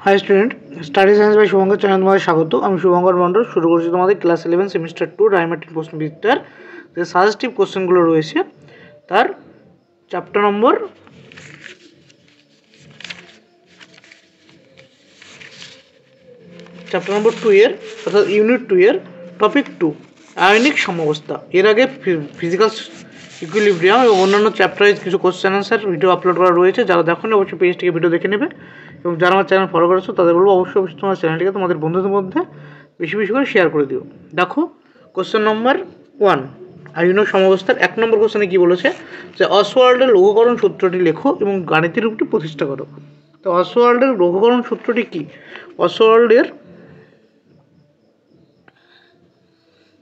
High student study science by Shubhankar channel तुम्हारे स्वागत। আমি শুভঙ্কর মণ্ডল শুরু করছি তোমাদের ক্লাস 11 সেমিস্টার 2 রায়মার্টিন প্রশ্নবিদ্যার যে সাজেস্টিভ কোশ্চেনগুলো রয়েছে তার চ্যাপ্টার নম্বর 2 এর অর্থাৎ ইউনিট 2 এর টপিক 2 আয়নিক সমঅবস্থা। এর আগে ফিজিক্যাল ইকুইলিব্রিয়াম এবং অন্যান্য চ্যাপ্টারে কিছু কোশ্চেন আনসার ভিডিও আপলোড করা রয়েছে, যারা দেখোনি অবশ্যই পেজ থেকে ভিডিও দেখে নেবে এবং যারা আমার চ্যানেল ফলো করেছো তাদের বলবো অবশ্যই তোমার চ্যানেলটিকে তোমাদের বন্ধুদের মধ্যে বেশি বেশি করে শেয়ার করে দিও। দেখো কোশ্চেন নম্বর 1 আয়নিক সমঅবস্থার 1 নম্বর কোশ্চেনে কি বলেছে যে অসওয়াল্ডের লঘুকরণ সূত্রটি লেখো এবং গাণিতিক রূপটি প্রতিষ্ঠা করো। তো অসওয়াল্ডের লঘুকরণ সূত্রটি কি? অসওয়াল্ডের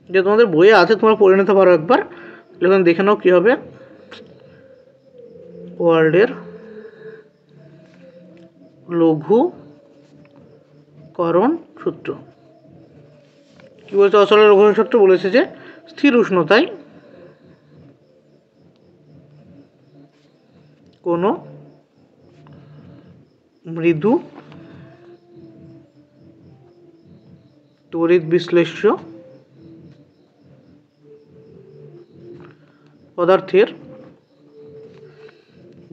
যে তোমাদের বইয়ে আছে তোমরা পড়ে নিতে পারো একবার, এখানে দেখে নাও কী হবে। ওয়ার্ল্ডের লঘুকরণ সূত্র কি বলছে? অসওয়াল্ডের লঘুকরণ সূত্র বলেছে যে স্থির উষ্ণতায় কোনো মৃদু তড়িৎ বিশ্লেষ্য পদার্থের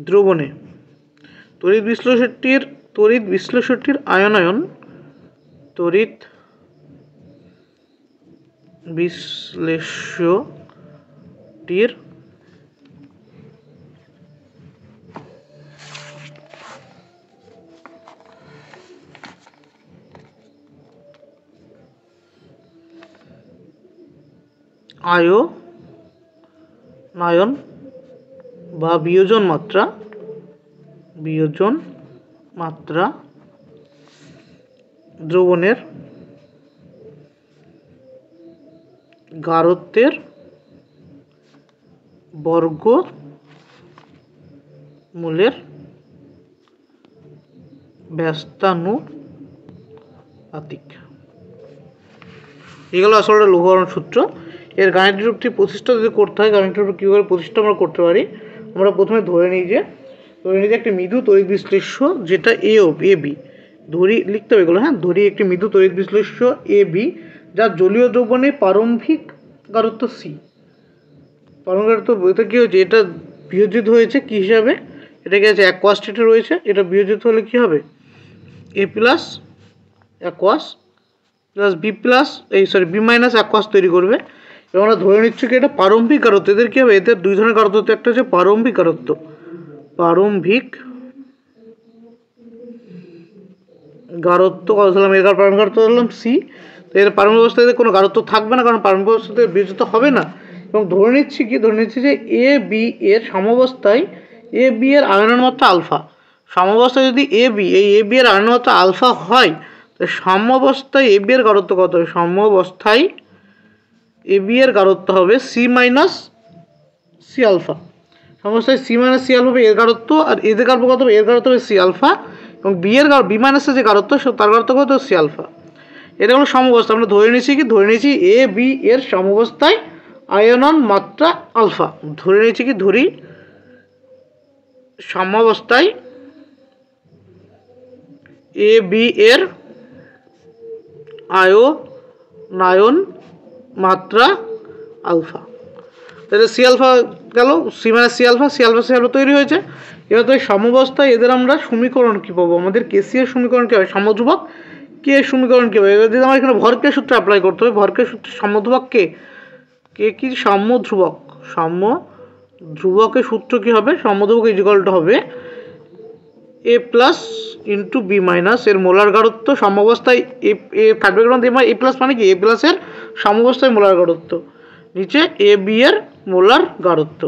দ্রবণে তড়িৎ বিশ্লেষ্যটির আয়নায়ন তড়িৎ বিশ্লেষ্যটির আয়নায়ন বা বিয়োজন মাত্রা দ্রবণের গাঢ়ত্বের বর্গমূলের ব্যস্তানুপাতিক। এগুলো আসলে লঘুকরণ সূত্র। এর গাণিতিক রূপটি প্রতিষ্ঠা যদি করতে হয়, গাণিতিক রূপটি কীভাবে প্রতিষ্ঠা আমরা করতে পারি? আমরা প্রথমে ধরে নিই যে একটি মৃদু তড়িৎ বিশ্লেষ্য যেটা এ বি লিখতে হবে এগুলো, হ্যাঁ। ধরি একটি মৃদু তড়িৎ বিশ্লেষ্য এ বি যার জলীয় দ্রবণে প্রারম্ভিক গাঢ়ত্ব সি। প্রারম্ভিক গাঢ়ত্ব এটা কী হয়েছে? এটা বিয়োজিত হয়েছে কী হিসাবে? এটা কি আছে? অ্যাকোয়াস স্টেটে রয়েছে। এটা বিয়োজিত হলে কী হবে? A plus aqueous plus B minus aqueous তৈরি করবে। এবং আমরা ধরে নিচ্ছি কি এটা প্রারম্ভিক গাঢ়ত্ব। এদের কী হবে? এদের দুই ধরনের গাঢ়ত্ব, একটা হচ্ছে প্রারম্ভিক গাঢ়ত্ব, কত ধরলাম? এর প্রারম্ভিক গাঢ়ত্ব ধরলাম সি। তো এর প্রারম্ভিক অবস্থায় কোনো গাঢ়ত্ব থাকবে না, কারণ প্রারম্ভিক অবস্থাতে বিয়োজিত হবে না। এবং ধরে নিচ্ছি যে এ বি এর সমঅবস্থায় এ বি এর আয়নন মাত্রা আলফা। সমঅবস্থায় যদি এ বি এর আয়নন মাত্রা আলফা হয়, তো সমঅবস্থায় এ বি এর গাঢ়ত্ব কত হবে? সমঅবস্থায় এ বি এর গাঢ়ত্ব হবে সি মাইনাস সি আলফা। সমস্যায় সি মাইনাস সি আলফা হবে এর গাঢ়ত্ব, আর এদের গাঢ়ত্ব কত হবে? এর গাঢ়ত্ব হবে সি আলফা, এবং বি মাইনাসের যে গাঢ়ত্ব তার গাঢ়ত্ব কত? C alpha. এটা হলো সমঅবস্থা। আমরা ধরে নিয়েছি এ বি এর সমঅবস্থায় আয়নন মাত্রা আলফা। ধরি সমঅবস্থায় এ বি এর আয়নায়ন মাত্রা আলফা। তাহলে সি আলফা গেল, সি মাইনাস সি আলফা তৈরি হয়েছে। এবার তো এই সমঅবস্থায় এদের আমরা সমীকরণ কী পাবো? আমাদের কেসি এর সমীকরণ কী হবে? সমধ্রুবক কে এর সমীকরণ কী হবে? এবার যদি আমার এখানে ভরকের সূত্র অ্যাপ্লাই করতে হবে, ভরকের সূত্রে সমধ্রুবক কে কি? সমধ্রুবকের সূত্র কী হবে? সমধ্রুবক ইজিকলটা হবে A plus into B minus এর মোলার গাঢ়ত্ব সমঅবস্থায় এ থাকবে, কারণ এ প্লাস মানে কি? এ প্লাসের সমঅবস্থায় মোলার গাঢ়ত্ব, নিচে এ বি এর মোলার গাঢ়ত্ব।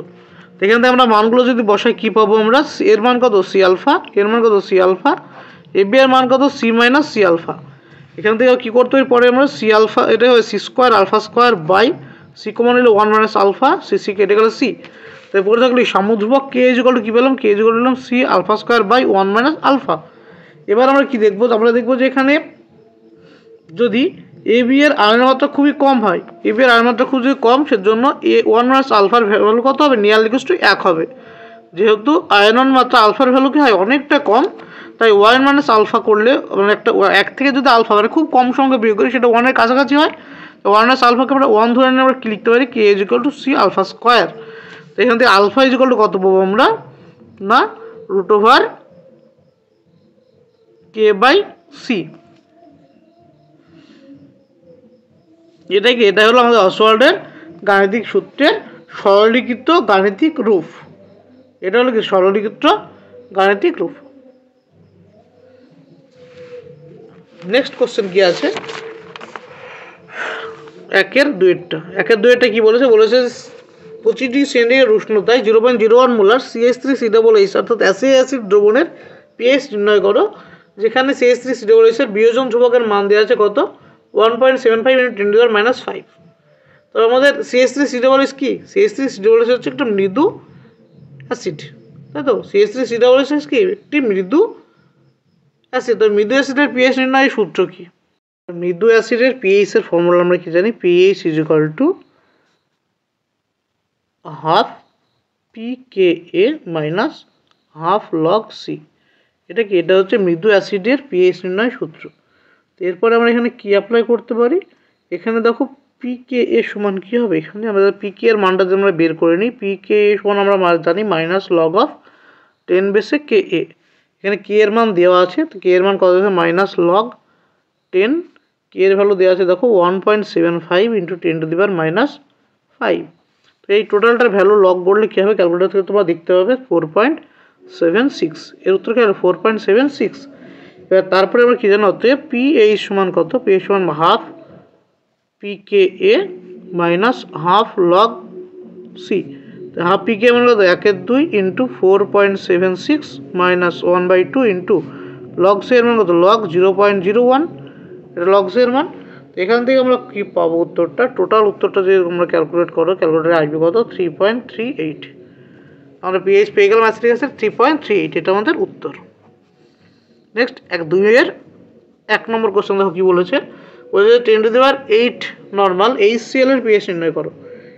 এখান থেকে আমরা মানগুলো যদি বসাই কী পাবো আমরা? এর মান কত? C alpha. এর মান কত? C alpha. এ বি এর মান কত? C minus C alpha. এখান থেকে কী করতে হবে পরে? আমরা সি আলফা, এটা হয় C square alpha square by C common নিলে 1 মাইনাস আলফা, সি কেটে গেল সি। তাই পরে থাকলে সমধ্রুবক কে ইজিকল টু কী পেলাম? কে ইজিকল টু পেলাম C alpha square by 1 minus alpha. এবার আমরা কি দেখবো? আমরা দেখবো যে এখানে যদি এ বি এর আয়নের মাত্রা খুবই কম হয়, এ বি এর আয়নের মাত্রা খুবই কম, সেজন্য এ 1 মাইনাস আলফার ভ্যালু কত হবে? নিয়ার ইকুয়াল টু 1 হবে। যেহেতু আয়নন মাত্রা আলফার ভ্যালু কি হয়? অনেকটা কম, তাই ওয়ান মাইনাস আলফা করলে মানে একটা এক থেকে যদি আলফা মানে খুব কম সংখ্যা বিয়োগ করি সেটা ওয়ানের কাছাকাছি হয়, তো ওয়ান মাইনাস আলফাকে আমরা ওয়ান ধরে নিয়ে আমরা কি লিখতে পারি, K is equal to C alpha square. তো এখান থেকে আলফা ইজ ইকুয়াল টু কত পাবো আমরা, না root over K by C. এটা কি, এটা হলো আমাদের অসওয়াল্ডের গাণিতিক সূত্রের সরলীকৃত গাণিতিক রূপ। এটা হলো কি সরলীকৃত গাণিতিক রূপ। নেক্সট কোশ্চেন কি আছে, একের দুইটা কি বলেছে, প্রতিটি শ্রেণীর উষ্ণতায় 0.01 মোলার CH3COH অর্থাৎ অ্যাসিড দ্রবণের পিএইচ নির্ণয় করো, যেখানে CH3COH এর বিয়োজন ধ্রুবকের মান দেওয়া আছে কত, 1.75 × 10⁻⁵। তো আমাদের CH3COH কি, CH3COH হচ্ছে একটা মৃদু অ্যাসিড, তাই তো। CH3COH কি একটি মৃদু অ্যাসিড। তো মৃদু অ্যাসিডের পিএইচ নির্ণয়ের সূত্র কি, মৃদু অ্যাসিডের পিএইচ এর ফর্মুলা আমরা কি জানি, pH is equal to half pKa minus half log C. এটা কি, এটা হচ্ছে মৃদু অ্যাসিডের পিএইচ নির্ণয় সূত্র। তো এরপরে আমরা এখানে কি অ্যাপ্লাই করতে পারি, এখানে দেখো pKa সমান কি হবে, এখানে আমাদের pK এর মানটা যদি আমরা বের করে নিই, pKa সমান আমরা জানি মাইনাস লগ অফ 10⁻Ka। এখানে কে এর মান দেওয়া আছে, তো কে এর মান কত আছে, মাইনাস লগ 10, কে এর ভ্যালু দেওয়া আছে দেখো 1.75 × 10⁻⁵। তো এই টোটালটার ভ্যালু লগ করলে কী হবে, ক্যালকুলেটর থেকে তোমরা দেখতে পাবে 4.76। এর উত্তর কি হবে 4.76। এবার তারপরে আমরা কী জানি, অতএব পিএইচ সমান কত, পিএইচ সমান half pKa minus half log C. Half pKa মানে কত, 1/2 × 4.76 মাইনাস 1/2 × লগ সি এর মান কত, লগ 0.01, এটা লগ সি এর মান। এখান থেকে আমরা কি পাবো উত্তরটা, টোটাল উত্তরটা যদি আমরা ক্যালকুলেট করো, ক্যালকুলেটারে আসবে কত, 3.38। আমরা পিএইচ পেয়ে গেলাম অ্যাসিটিক অ্যাসিড 3.38, এটা আমাদের উত্তর। নেক্সট 1 নম্বর কোশ্চেন দেখো কি বলেছে, 10⁸ নর্মাল HCl এর পিএইচ নির্ণয় করো।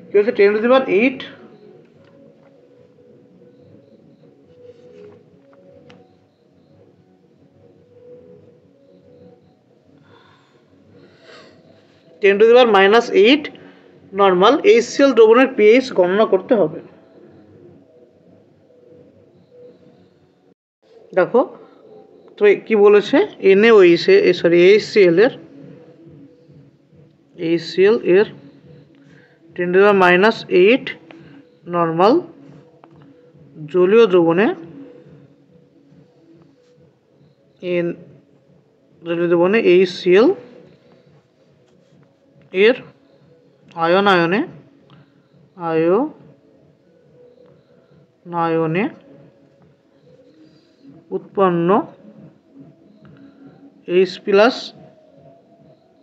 কি হচ্ছে 10⁸ 10⁻⁸ নর্মাল HCl দ্রবণের পিএইচ গণনা করতে হবে। দেখো তো কি বলেছে, HCl এর 10⁻⁸ নর্মাল জলীয় দ্রবণে HCl এর আয়নে উৎপন্ন H+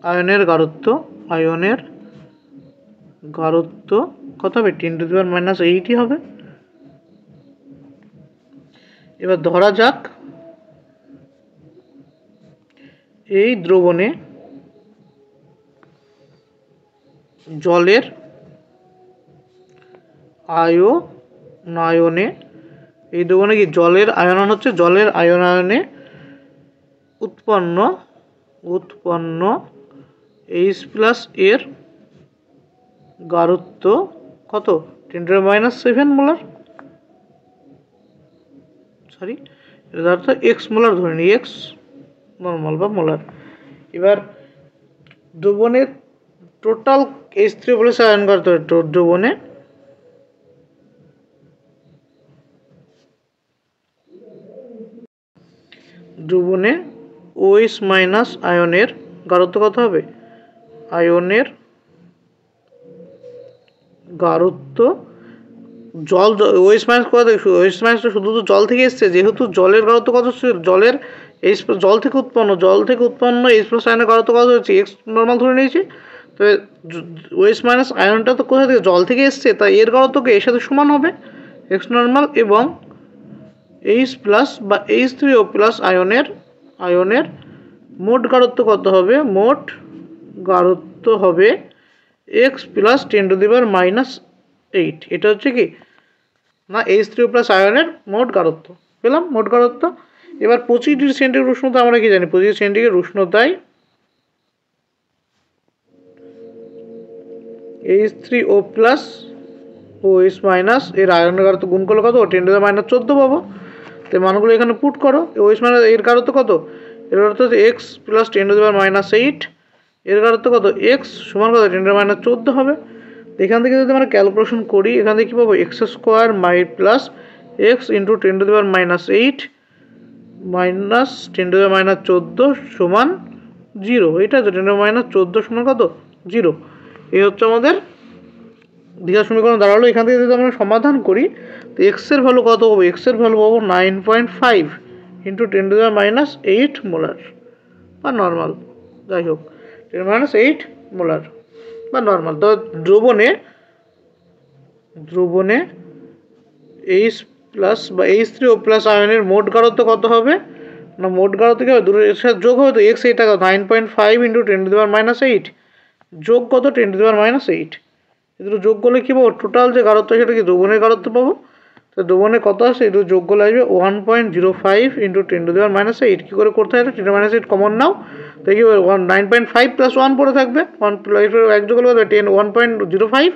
আয়নের গাঢ়ত্ব কত হবে, 10⁻⁸ হবে। এবার ধরা যাক এই দ্রবণে জলের আয়নে, এই দ্রবণে কি জলের আয়নন হচ্ছে, জলের আয়নে উৎপন্ন H+ এর গাঢ়ত্ব কত, 10⁻⁷ মোলার, এর অর্থ x মোলার ধরে নিই, x নর্মাল বা মোলার। এবার দ্রবণের টোটাল H3+ আয়ন করতে হবে, দ্রবণে OH- আয়নের গাঢ়ত্ব কত হবে, আয়নের গাঢ়ত্ব জল OH- কত, OH- শুধু তো জল থেকে এসছে, যেহেতু জলের গাঢ়ত্ব কত ছিল, জল থেকে উৎপন্ন H+ আয়নের গাঢ়ত্ব কত হচ্ছে, x নর্মাল ধরে নিয়েছি। তো OH- আয়নটা তো কোথা থেকে, জল থেকে এসছে, তাই এর গাঢ়ত্বকে এর সাথে সমান হবে x নর্মাল, এবং H+ বা H3O+ আয়নের মোট গাঢ়ত্ব কত হবে, মোট গাঢ়ত্ব হবে x + 10⁻⁸। এটা হচ্ছে কি না H3O+ আয়নের মোট গাঢ়ত্ব, পেলাম মোট গাঢ়ত্ব। এবার 25 ডিগ্রি সেন্টিগ্রেড উষ্ণতা আমরা কি জানি, 25 সেন্টিগ্রেড উষ্ণতায় H3O প্লাস OH মাইনাস এর আয়নের ঘনত্ব গুণ করলে কত 10⁻⁻14 পাবো। তো মানগুলো এখানে পুট করো। OH মাইনাস এর ঘনত্ব কত, এর ঘনত্ব হচ্ছে x প্লাস 10⁻⁸, এর ঘনত্ব কত x সমান কত 10⁻14 হবে। এখান থেকে যদি আমরা ক্যালকুলেশন করি এখান থেকে কী পাবো x square plus x into 10⁻⁸ minus 10⁻14 সমান 0। এটা তো 10⁻14 সমান কত 0। এই হচ্ছে আমাদের দ্বিঘাত সমীকরণ দাঁড়ালো। এখান থেকে যদি আমরা সমাধান করি তো এক্স এর ভ্যালু কত পাবো, এক্স এর ভ্যালু পাবো 9.5 ইন্টু 10⁻8 মোলার বা নর্মাল, যাই হোক 10⁻8 মোলার বা নর্মাল। তো দ্রবণে H প্লাস বা H3O প্লাস আয়নের মোট ঘনত্ব কত হবে না, মোট ঘনত্ব কি হবে দুটোর সাথে যোগ হবে তো এক্স এইটা 9.5 ইন্টু 10⁻8 যোগ কত 10⁻8, এগুলো যোগ করলে কী পাবো টোটাল যে ঘনত্ব সেটা কি দ্রবণের ঘনত্ব পাবো। তো দ্রবণের কত আসে এগুলো যোগ করলে আসবে 1.05 ইন্টু 10⁻8। কী করে করতে হয় 10⁻8 কমন নাও, তো কি 9.5 প্লাস 1 পড়ে থাকবে, 1 প্লাস এক যোগ করলে 1.05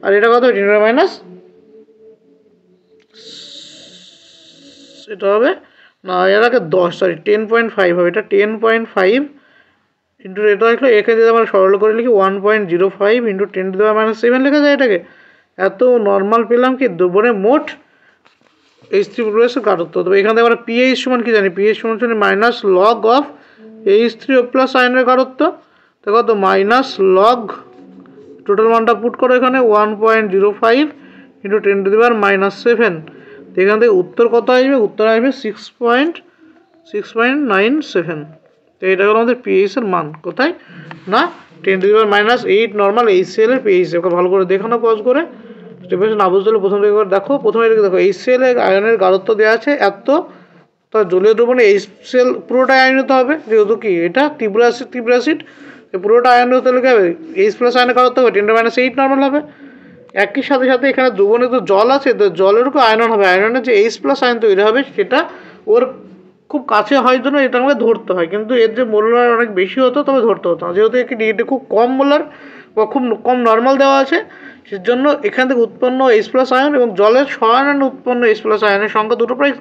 আর এটা কত 10⁻, এটা হবে না এর আগে 10 সরি 10.5 হবে, এটা 10.5 ইন্টু এটা লিখলো এখানে যদি আমরা সরল করে লিখি 1.05 ইন্টু 10⁻7 লেখা যায়। এটাকে এত নর্মাল পেলাম কি দ্রবণের মোট H3 প্লাসের ঘনত্ব। তবে এখান থেকে আমরা পিএইচ সমান কি জানি, পিএইচ সমান minus log of H3O plus আয়নের ঘনত্ব। তো কত মাইনাস লগ টোটাল মানটা পুট করো এখানে 1.05 ইন্টু 10⁻7। তো এখান থেকে উত্তর কত আসবে, উত্তর আসবে 6.97। তো এটা হলো আমাদের পিএইচ এর মান, কোথায় না 10⁻8 নর্মাল HCl এর পিএইচ। ওকে ভালো করে দেখো না পজ করে, স্টেপ না বুঝতে হলে প্রথম থেকে দেখো। প্রথমে দেখো HCl এর আয়নের ঘনত্ব দেওয়া আছে এত, তার জলীয় দ্রবণে HCl পুরোটাই আয়নিত হবে, যেহেতু কি এটা তীব্র অ্যাসিড পুরোটা আয়নিত হলে কি হবে H প্লাস আয়নের ঘনত্ব হবে 10⁻8 নর্মাল হবে। একই সাথে সাথে এখানে দ্রবণে তো জল আছে, তো জলের উপর আয়নন হবে, আয়রনের যে H প্লাস আয়ন তৈরি হবে সেটা ওর খুব কাছে হয় জন্য এটা আমাকে ধরতে হয়, কিন্তু এর যে মোলার অনেক বেশি হতো তবে ধরতে হতো না, যেহেতু এটা খুব কম মোলার বা খুব কম নর্মাল দেওয়া আছে সেজন্য এখান থেকে উৎপন্ন H প্লাস আয়ন এবং জলের সহায়নে উৎপন্ন H প্লাস আয়নের সংখ্যা দুটো প্রায়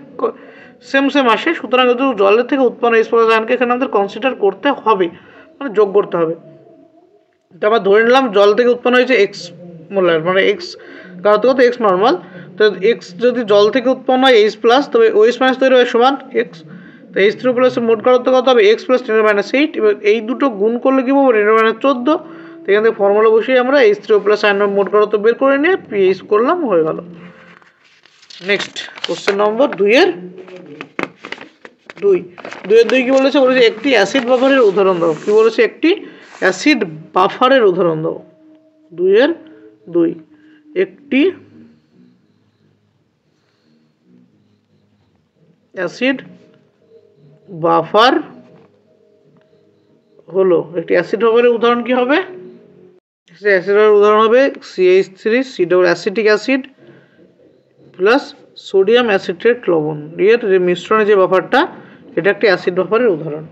সেম আসে। সুতরাং জলের থেকে উৎপন্ন H প্লাস আয়নকে এখানে আমাদের কনসিডার করতে হবে, মানে যোগ করতে হবে। তো আমরা ধরে নিলাম জল থেকে উৎপন্ন হয়েছে এক্স মোলার, মানে এক্স ঘনত্ব কত এক্স নর্মাল। তো এক্স যদি জল থেকে উৎপন্ন হয় H প্লাস, তবে OH মাইনাস তৈরি হয় সমান এক্স। তো H3O প্লাসের মোট ঘনত্ব কত হবে এক্স প্লাস 10⁻8। এবার এই দুটো গুণ করলে কি পাবো 10⁻14। তো এখান থেকে ফর্মুলা বসিয়ে আমরা H3O প্লাস আয়নের মোট ঘনত্ব বের করে নিয়ে পিএইচ করলাম, হয়ে গেল। নেক্সট কোশ্চেন নম্বর 2 কি বলেছে, একটি অ্যাসিড বাফারের উদাহরণ দাও। কি বলেছে, একটি অ্যাসিড বাফারের উদাহরণ দাও। 2 একটি অ্যাসিড বাফার হলো, একটি অ্যাসিড বাফারের উদাহরণ কি হবে, অ্যাসিডের উদাহরণ হবে CH3 acetic acid plus sodium acetate লবণ, এর যে মিশ্রণে যে বাফারটা এটা একটি অ্যাসিড বাফারের উদাহরণ।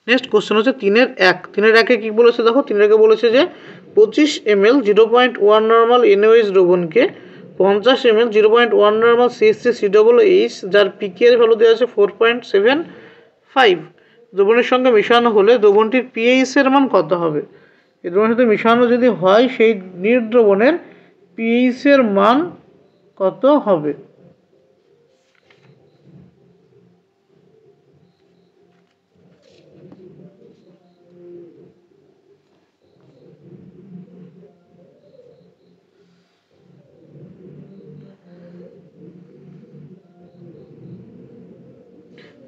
নেক্সট কোশ্চেন হচ্ছে 3.1 কি বলেছে দেখো, 3 বলেছে যে 25 ml 0.1 normal NaOH দ্রবণকে 50 ml 0.1 normal CH3COOH যার পিকে এর ভ্যালু দেওয়া আছে 4.75 দ্রবণের সঙ্গে মেশানো হলে দ্রবণটির পিএইচ এর মান কত হবে। এই দ্রবণের সাথে মেশানো যদি হয় সেই নির্দ্রবণের পিএইচ এর মান কত হবে।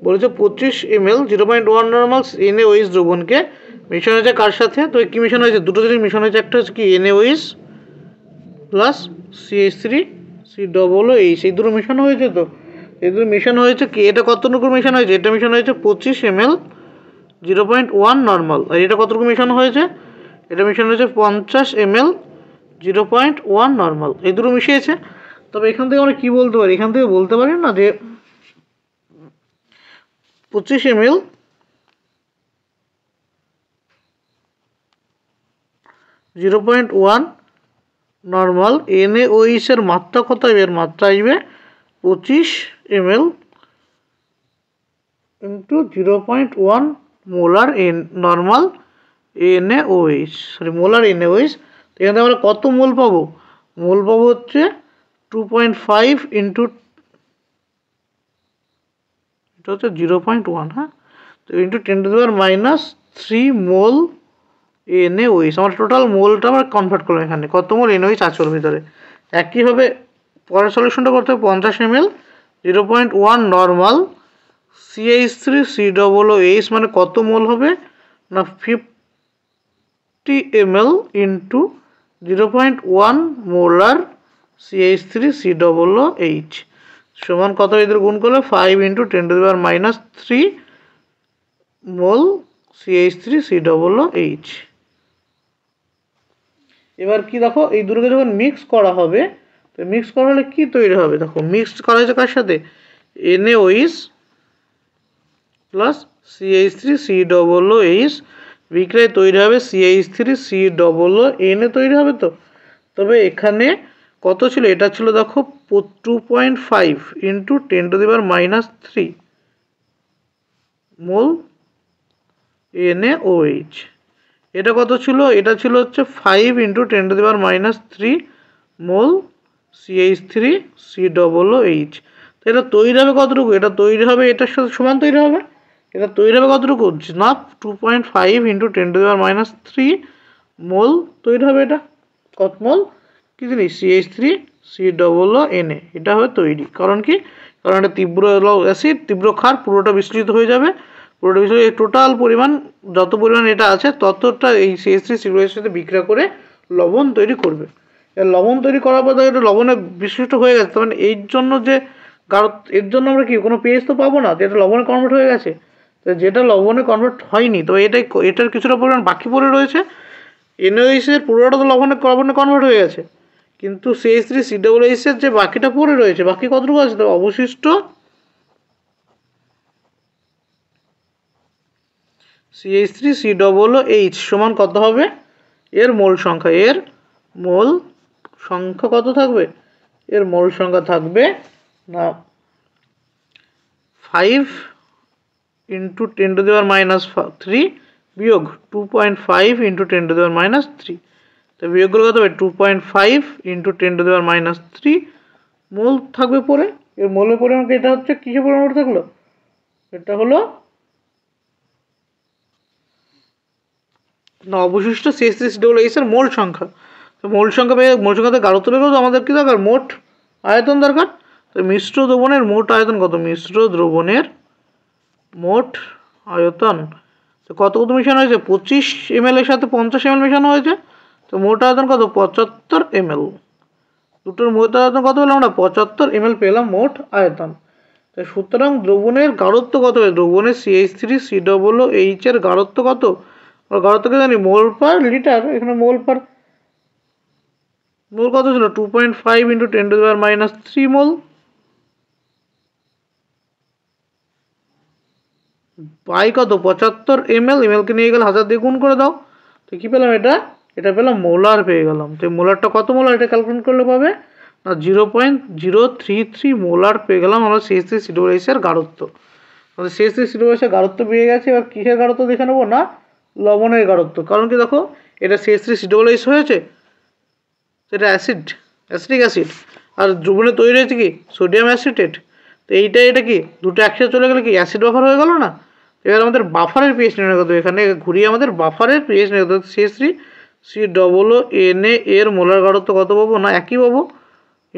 বলেছে 25 ml 0.1 নর্মাল NaOH দ্রবণকে মিশানো হয়েছে কার সাথে, তো কি মিশানো হয়েছে দুটো জিনিস মিশানো হয়েছে, একটা হচ্ছে কি NaOH প্লাস CH3COOH, এই দুটো মেশানো হয়েছে। তো এই দুটো মেশানো হয়েছে কি, এটা কতটুকু মেশানো হয়েছে, এটা মেশানো হয়েছে 25 ml 0.1 নর্মাল, আর এটা কতটুকু মেশানো হয়েছে, এটা মেশানো হয়েছে 50 ml 0.1 নর্মাল, এই দুটো মিশিয়েছে। তবে এখান থেকে আমরা কি বলতে পারি, এখান থেকে বলতে পারি না যে 25 ml (0.1) নর্মাল NaOH এর মাত্রা কত হবে? এর মাত্রা আসবে 25 ml into 0.1 molar normal NaOH, molar NaOH। এখানে আমরা কত মোল পাবো? মোল পাবো হচ্ছে 2.5 ইন্টু, এটা হচ্ছে 0.1, হ্যাঁ, তো ইন্টু 10⁻³ মোল NaOH। আমার টোটাল মোলটা আমরা কনভার্ট করলাম এখানে, কত মোল NaOH আছে ওর ভিতরে। একইভাবে পরের সলিউশনটা করতে হবে 50 ml 0.1 নর্মাল CH3COOH, মানে কত মোল হবে না 50 ml ইন্টু 0.1 মোলার CH3COOH সমান কত? এদের গুণ করলে 5 ইন্টু 10⁻³ মোল CH3COOH। এবার কি দেখো, এই দুটোকে যখন মিক্স করা হবে, তো মিক্স করা হলে কি তৈরি হবে? দেখো মিক্স করা হয়েছে কার সাথে? NaOH প্লাস CH3COOH বিক্রিয়ায় তৈরি হবে CH3COONA তৈরি হবে। তো তবে এখানে কত ছিল? এটা ছিল দেখো 2.5 ইন্টু 10⁻³ মোল NaOH। এটা কত ছিল? এটা ছিল হচ্ছে 5 ইন্টু 10⁻³ মোল CH3COOH। তো এটা তৈরি হবে কতটুকু? এটা তৈরি হবে এটার সাথে সমান তৈরি হবে। এটা তৈরি হবে কতটুকু? না 2.5 ইন্টু 10⁻³ মোল তৈরি হবে। এটা কত মোল? কি জিনিস? CH3COONA। এটা হবে তৈরি। কারণ কি? কারণ এটা তীব্র অ্যাসিড, তীব্র ক্ষার, পুরোটা বিস্তৃত হয়ে যাবে। পুরোটা বিস্তৃত, টোটাল পরিমাণ যত পরিমাণ এটা আছে ততটা এই CH3COOH এর সাথে বিক্রিয়া করে লবণ তৈরি করবে। লবণ তৈরি করার পর এটা লবণে বিশিষ্ট হয়ে গেছে, মানে এর জন্য যে গাঢ়, এর জন্য আমরা কি কোনো পেজ তো পাবো না, যেটা লবণে কনভার্ট হয়ে গেছে। তো যেটা লবণে কনভার্ট হয়নি, তো এটার কিছুটা পরিমাণ বাকি পড়ে রয়েছে। NaOH এর পুরোটা তো লবণে কনভার্ট হয়ে গেছে, কিন্তু CH3COOH এর যে বাকিটা পড়ে রয়েছে, বাকি কতটুকু আছে? তো অবশিষ্ট CH3COOH সমান কত হবে? এর মোল সংখ্যা, এর মোল সংখ্যা কত থাকবে? এর মোল সংখ্যা থাকবে না 5 ইন্টু 10⁻³ বিয়োগ 2.5 ইন্টু 10⁻³। তো বিয়োগগুলো কত হবে? 2.5 ইন্টু 10⁻³ মোল থাকবে পরে। এর মোলের পরিমাণ, এটা হচ্ছে কিসের পরিমাণ থাকলো? এটা হলো না অবশিষ্ট CH3COOH এর মোল সংখ্যা। তো মোল সংখ্যা পেয়ে, মোল সংখ্যাতে গাঢ়ত্ব পেলেও তো আমাদের কি দরকার? মোট আয়তন দরকার। তো মিশ্র দ্রবণের মোট আয়তন কত? মিশ্র দ্রবণের মোট আয়তন তো কত কত মেশানো হয়েছে? 25 ml এর সাথে 50 ml মেশানো হয়েছে। তো মোট আয়তন কত? 75 ml। দুটোর মোট আয়তন কত পেলাম আমরা? 75 ml পেলাম মোট আয়তন। তো সুতরাং দ্রবণের গাঢ়ত্ব কত হবে? দ্রবণের CH3COOH এর গাঢ়ত্ব কত? আমরা গাঢ়ত্বকে জানি মোল পার লিটার। এখানে মোল কত ছিল? 2.5 ইন্টু 10⁻³ মোল বাই কত? 75 ml। ml কে নিয়ে গেলে 1000 দিয়ে গুণ করে দাও। তো কি পেলাম? এটা পেলাম মোলার পেয়ে গেলাম। তো মোলারটা কত মোলার? এটা ক্যালকুলেট করলে পাবে না 0.033 মোলার পেয়ে গেলাম আমরা CH3COOH এর গাঢ়ত্ব। আমাদের CH3COOH এর গাঢ়ত্ব পেয়ে গেছে। এবার কিসের গাঢ়ত্ব দেখে নেবো? না লবণের গাঢ়ত্ব। কারণ কি দেখো, এটা CH3COOH হয়েছে, সেটা অ্যাসিডিক অ্যাসিড, আর দ্রবণে তৈরি হয়েছে কি? Sodium acetate. তো এটা কি দুটো একসাথে চলে গেলে কি অ্যাসিড বাফার হয়ে গেল না? এবার আমাদের বাফারের পিএইচ নির্ণয় করতে হবে। এখানে ঘুরিয়ে আমাদের বাফারের পিএইচ নির্ণয় করতে হবে। CH3COONA এর মোলার গাঢ়ত্ব কত পাবো? না একই পাবো,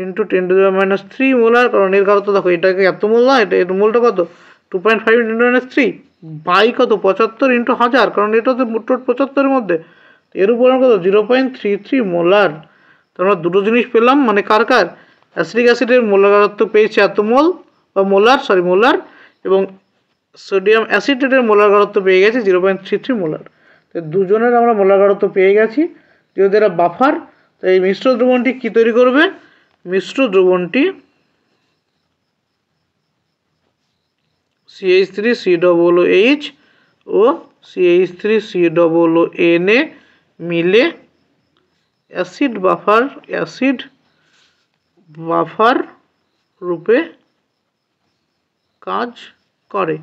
ইন্টু 10⁻³ মোলার। কারণ এর গাঢ়ত্ব দেখো, এটাকে এত মোল না, এর মোলটা কত? 2.5 × 10⁻³ বাই কত? 75 ইন্টু 1000, কারণ এটা তো টোট 75-এর মধ্যে। এর উপর কত? 0.33 মোলার। তো আমরা দুটো জিনিস পেলাম, মানে কার অ্যাসিডিক অ্যাসিডের মোলার গাঢ়ত্ব পেয়েছি এত মোল, বা মোলার, এবং সোডিয়াম অ্যাসিটেটের মোলার গাঢ়ত্ব পেয়ে গেছি 0.33 মোলার। তো দুজনের আমরা মোলার গাঢ়ত্ব পেয়ে গেছি। যেহেতু এরা বাফার, তো এই মিশ্র দ্রবণটি কী তৈরি করবে? মিশ্র দ্রবণটি CH3COOH ও CH3COONA মিলে অ্যাসিড বাফার রূপে কাজ করে।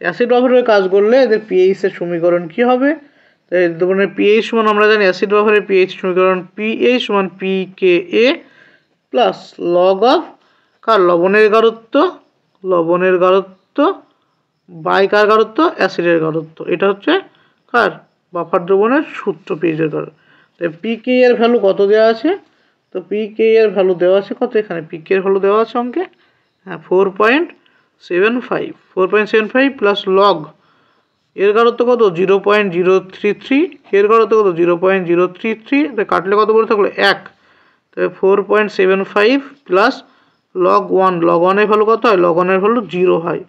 অ্যাসিড বাফার রূপে কাজ করলে এদের পিএইচ এর সমীকরণ কি হবে? মানে পিএইচ সমান আমরা জানি অ্যাসিড বাফারের পিএইচ সমীকরণ পিএইচ সমান PKA প্লাস লগ অফ কার লবণের গাঢ়ত্ব বাই কার গাঢ়ত্ব অ্যাসিডের গাঢ়ত্ব। এটা হচ্ছে কার বাফার দ্রবণের সূত্র পিএইচ এর গাঢ়ত্ব। পিকে এর ভ্যালু কত দেওয়া আছে? তো পিকে এর ভ্যালু দেওয়া আছে কত? এখানে পিকে এর ভ্যালু দেওয়া আছে অঙ্কে, হ্যাঁ 4.75 প্লাস লগ এর গাঢ়ত্ব কত? 0.033, এর গাঢ়ত্ব কত? 0.033, কাটলে কত বলে থাকলো 1, তবে 4.75 প্লাস লগ 1, লগ 1 এর ভ্যালু কত হয়? লগ 1 এর ভ্যালু 0 হয়,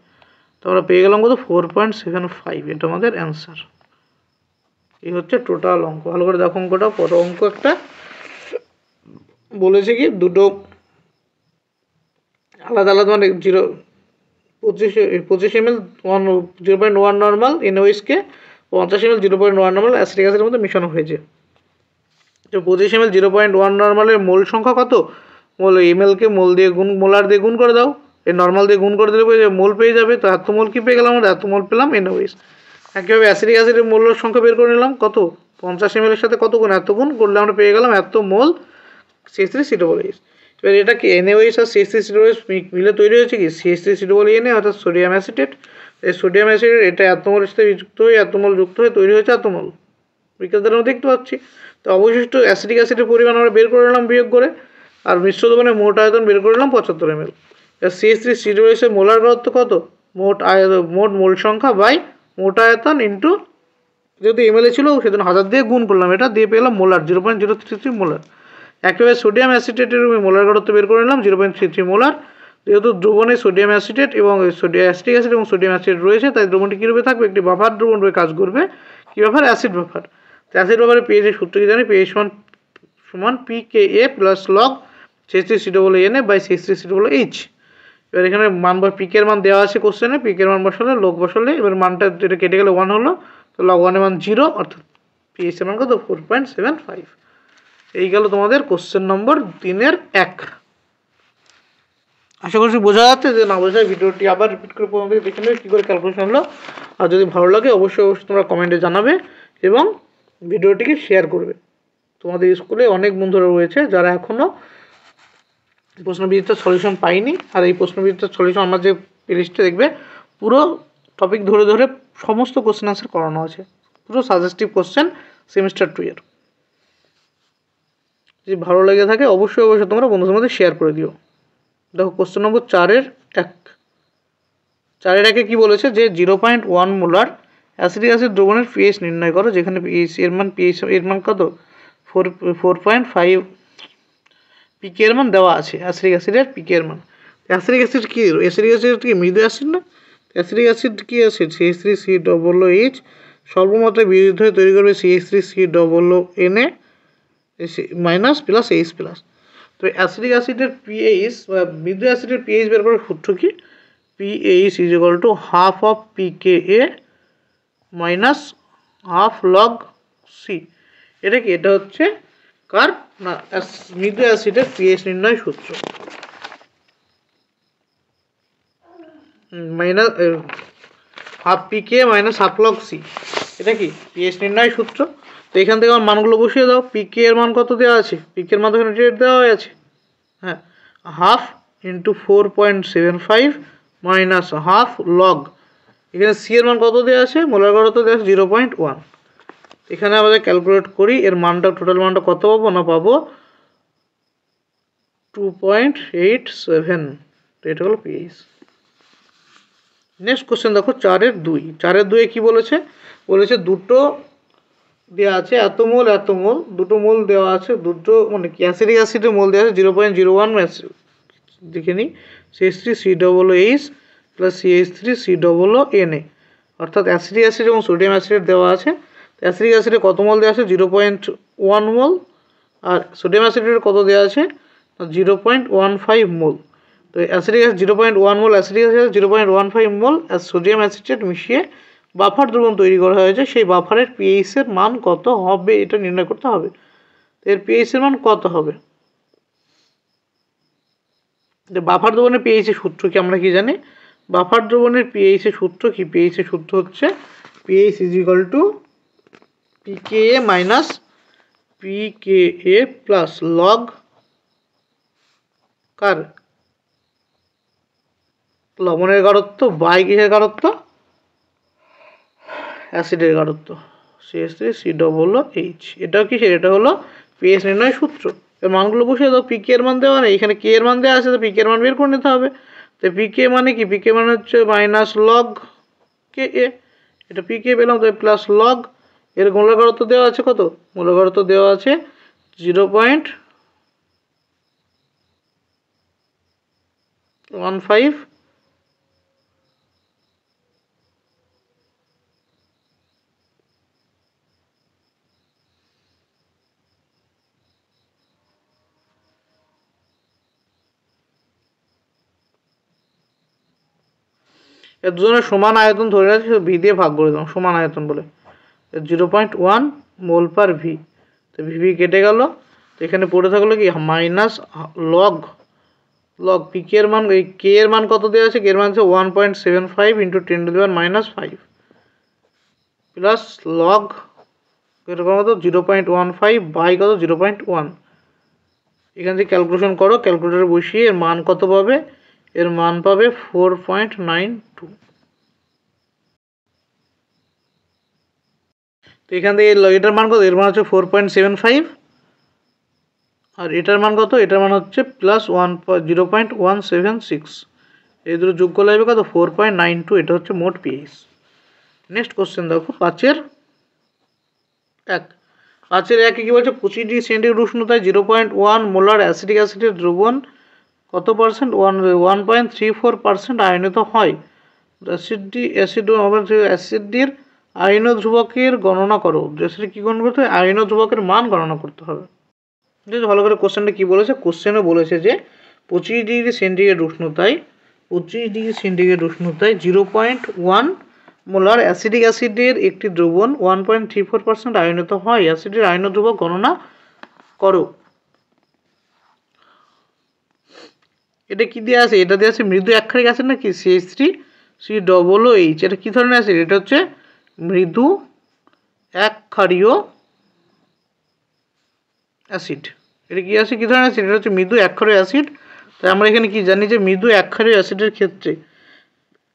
তো আমরা পেয়ে গেলাম কত? 4.75। এটা আমাদের অ্যান্সার। এই হচ্ছে টোটাল অঙ্ক। ভালো করে দেখো অঙ্কটা। পর অঙ্ক একটা বলেছে কি দুটো আলাদা মানে 25 ml 0.1 নর্মাল NaOH-কে 50 ml 0.1 নর্মাল অ্যাসিটিক অ্যাসিডের মধ্যে মিশানো হয়েছে। তো 25 ml 0.1 নর্মালের মোল সংখ্যা কত? মোল ml-কে মোলার দিয়ে গুণ করে দাও, এই নর্মাল দিয়ে গুণ করে দিলে মোল পেয়ে যাবে। তো এত মোল কি পেয়ে গেলাম আমরা? এত মোল পেলাম NaOH। একইভাবে অ্যাসিটিক অ্যাসিডের মোলের সংখ্যা বের করে নিলাম কত? 50 ml এর সাথে কত গুণ? এত গুণ করলে আমরা পেয়ে গেলাম এত মোল CH3COOH। এবার এটা কি NaOH আর CH3COOH মিলে তৈরি হয়েছে কি CH3COONA অর্থাৎ সোডিয়াম অ্যাসিটেট। এই সোডিয়াম অ্যাসিটেট এটা এত মোলের সাথে যুক্ত হয়ে এত মোল যুক্ত হয়ে তৈরি হয়েছে এত মোল। বিক্রিয়াটা আমরা দেখতে পাচ্ছি। তো অবশিষ্ট অ্যাসিটিক অ্যাসিডের পরিমাণ আমরা বের করে নিলাম বিয়োগ করে, আর মিশ্র দ্রবণের মোট আয়তন বের করে নিলাম 75 ml। CH3COOH এর মোলার গাঢ়ত্ব কত? মোট মোল সংখ্যা বাই মোট আয়তন ইন্টু যেহেতু এমএলএ ছিল সেজন্য 1000 দিয়ে গুণ করলাম, এটা দিয়ে পেলাম মোলার 0.033 মোলার। একইভাবে সোডিয়াম অ্যাসিটেটের মোলার গাঢ়ত্ব বের করে নিলাম 0.33 মোলার। যেহেতু দ্রবণে সোডিয়াম অ্যাসিটেট এবং অ্যাসিটিক অ্যাসিড এবং সোডিয়াম অ্যাসিড রয়েছে, তাই দ্রবণটি কীরূপে থাকবে? একটি বাফার দ্রবণ রূপে কাজ করবে। কী বাফার? Acid buffer. তো অ্যাসিড বাফারের পিএইচ এর সূত্র কি জানি? পিএইচ সমান PKA plus log CH3COONA by CH3COOH। এবার এখানে মান বা পিকের মান দেওয়া আছে কোশ্চেনে, পিকের মান বসালে লগ বসালে এবার মানটা যেটা কেটে গেলে 1 হলো, তো লগ 1 এর মান 0, অর্থাৎ পিএইচ এর মান কত? 4.75। এই গেল তোমাদের কোশ্চেন নম্বর 3-এর 1। আশা করছি বোঝা যাচ্ছে। যে না বোঝায় ভিডিওটি আবার রিপিট করে প্রথম থেকে দেখে নেবে কী করে ক্যালকুলেশন হলো। আর যদি ভালো লাগে অবশ্যই তোমরা কমেন্টে জানাবে এবং ভিডিওটিকে শেয়ার করবে। তোমাদের স্কুলে অনেক বন্ধুরা রয়েছে যারা এখনও প্রশ্নবিচিত্রার সলিউশন পাইনি, আর এই প্রশ্নবিচিত্রার সলিউশন আমরা যে প্লেলিস্টে দেখবে পুরো টপিক ধরে ধরে সমস্ত কোশ্চেন আনসার করানো আছে, পুরো সাজেস্টিভ কোশ্চেন সেমিস্টার 2-এর। যদি ভালো লেগে থাকে অবশ্যই তোমরা বন্ধুদের মধ্যে শেয়ার করে দিও। দেখো কোশ্চেন নম্বর 4-এর 1। 4-এর 1-এ কী বলেছে? যে 0.1 মোলার অ্যাসিটিক অ্যাসিড দ্রবণের পিএইচ নির্ণয় করো, যেখানে পিএইচ এর মান কত? 4.5। পিকে এর মান দেওয়া আছে, অ্যাসিটিক অ্যাসিডের পিকে এর মান। অ্যাসিটিক অ্যাসিড কি? অ্যাসিটিক অ্যাসিড কি মৃদু অ্যাসিড না? অ্যাসিটিক অ্যাসিড কি অ্যাসিড? CH3COOH স্বল্পমাত্রায় বিয়োজিত হয়ে তৈরি করবে CH3COONA minus plus H plus. তো অ্যাসিটিক অ্যাসিডের পিএইচ বা মৃদু অ্যাসিডের পিএইচ বের করার সূত্র কি? PH is equal to half of PKA minus half log C. এটা কি? এটা হচ্ছে কার না মৃদু অ্যাসিডের পিএইচ নির্ণয় সূত্র। Minus half PKA minus half log C, এটা কি পিএইচ নির্ণয় সূত্র। তো এখান থেকে আমার মানগুলো বসিয়ে দাও। পিকে এর মান কত দেওয়া আছে? পিকে এর মান তো এখানে রেট দেওয়া হয়ে আছে, হ্যাঁ, half into 4.75 minus half log, এখানে সি এর মান কত দেওয়া আছে? মোলার গাঢ়ত্ব দেওয়া আছে 0.1। এখানে আমাদের ক্যালকুলেট করি এর মানটা, টোটাল মানটা কত পাবো? না পাবো 2.87। তো এটা হলো পিএইচ। নেক্সট কোশ্চেন দেখো 4-এর 2। 4-এর 2-এ কী বলেছে? বলেছে দুটো দেওয়া আছে এত মোল এত মোল, দুটো মোল দেওয়া আছে, দুটো মানে কি অ্যাসিটিক অ্যাসিডের মোল দেওয়া আছে 0.01 দেখে নিই CH3COOH প্লাস CH3COONA, অর্থাৎ অ্যাসিটিক অ্যাসিড এবং সোডিয়াম অ্যাসিড দেওয়া আছে। অ্যাসিটিক অ্যাসিডে কত মোল দেওয়া আছে? 0.1 মোল, আর সোডিয়াম অ্যাসিডের কত দেওয়া আছে? 0.15 মোল। তো acidic acid 0.1 mole acidic acid 0.15 mole sodium acetate মিশিয়ে বাফার দ্রবণ তৈরি করা হয়েছে, সেই বাফারের পিএইচ এর মান কত হবে এটা নির্ণয় করতে হবে। এর পিএইচ এর মান কত হবে? বাফার দ্রবণের পিএইচ এর সূত্র কি আমরা কি জানি? বাফার দ্রবণের পিএইচ এর সূত্র কি? পিএইচ এর সূত্র হচ্ছে pH is equal to pKa minus pKa plus log কার লবণের গাঢ়ত্ব বাই কিসের গাঢ়ত্ব? অ্যাসিডের গাঢ়ত্ব CH3COOH। এটাও কি? এটা হলো পিএইচ নির্ণয় সূত্র। এর মানগুলো বসিয়ে দাও। পিকে এর মান দেওয়া নেই, এখানে কে এর মান দেওয়া আছে, তো পিকে এর মান বের করে নিতে হবে। তো পিকে মানে কি? পিকে মানে হচ্ছে মাইনাস লগ কে এ, এটা পিকে পেলাম। তো প্লাস লগ এর মোলার গাঢ়ত্ব দেওয়া আছে কত? মোলার গাঢ়ত্ব দেওয়া আছে 0.15। এর দুজনের সমান আয়তন ধরে রাখছি, ভি দিয়ে ভাগ করে দিলাম সমান আয়তন বলে। 0.1 মোল পার ভি। তো ভি কেটে গেল, তো এখানে পড়ে থাকলো কি মাইনাস লগ পিকে এর মান, এই কে এর মান কত দেওয়া আছে? কে এর মান হচ্ছে 1.75 ইন্টু 10⁻⁻5 প্লাস লগ এরকম কত 0.15 বাই কত 0.1। এখান থেকে ক্যালকুলেশন করো, ক্যালকুলেটারে বসিয়ে এর মান কত পাবে? এর মান পাবে 4.92। তো এখান থেকে এটার মান কত? এর মান হচ্ছে 4.75, আর এটার মান কত? এটার মান হচ্ছে প্লাস 0.176। এই দুটো যোগ করলে হবে কত? 4.92। এটা হচ্ছে মোট পিএইচ। নেক্সট কোশ্চেন দেখো 5-এর 1। 5-এর 1 কি বলছে? 25 ডিগ্রি সেন্টিগ্রেড উষ্ণতায় 0.1 মোলার অ্যাসিডিক অ্যাসিডের দ্রবণ কত পার্সেন্ট? 1.34% আয়নিত হয়। অ্যাসিডটির আয়নীয় ধ্রুবকের গণনা করো। অ্যাসিড কি গণনা করতে হবে? আয়নীয় ধ্রুবকের মান গণনা করতে হবে। ভালো করে কোশ্চেনটা কি বলেছে? কোশ্চেনে বলেছে যে 25 ডিগ্রি সেন্টিগ্রেড উষ্ণতায় 0.1 মোলার অ্যাসিডিক অ্যাসিডের একটি দ্রবণ 1.34% আয়নিত হয়। অ্যাসিডের আয়নীয় ধ্রুবক গণনা করো। এটা কি দেওয়া আছে? এটা দেওয়া আছে মৃদু একক্ষারিক অ্যাসিড নাকি CH3COOH। এটা কি ধরনের অ্যাসিড? এটা হচ্ছে মৃদু একক্ষারীয় অ্যাসিড। এটা কি আছে? কি ধরনের অ্যাসিড? এটা হচ্ছে মৃদু একক্ষারীয় অ্যাসিড। তাই আমরা এখানে কি জানি যে মৃদু একক্ষারীয় অ্যাসিডের ক্ষেত্রে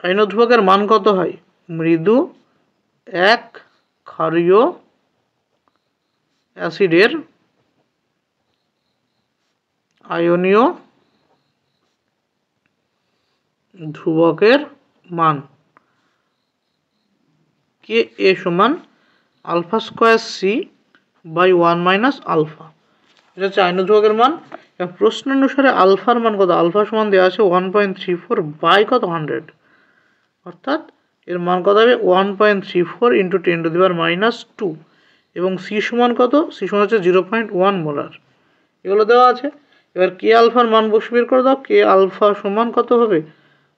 আয়নীয় ধ্রুবকের মান কত হয়? মৃদু একক্ষারীয় অ্যাসিডের আয়নীয় ধ্রুবকের মান কে এ সমান alpha square C by 1 minus alpha. এটা হচ্ছে আয়নীয় ধ্রুবকের মান। প্রশ্ন অনুসারে আলফার মান কত? আলফা সমান দেওয়া আছে 1.34 বাই কত 100, অর্থাৎ এর মান কত হবে? 1.34 ইন্টু 10⁻²। এবং সি সমান কত? সি সমান হচ্ছে 0.1 মোলার। এগুলো দেওয়া আছে। এবার কে আলফার মান বসে বের করে দাও। কে আলফা সমান কত হবে?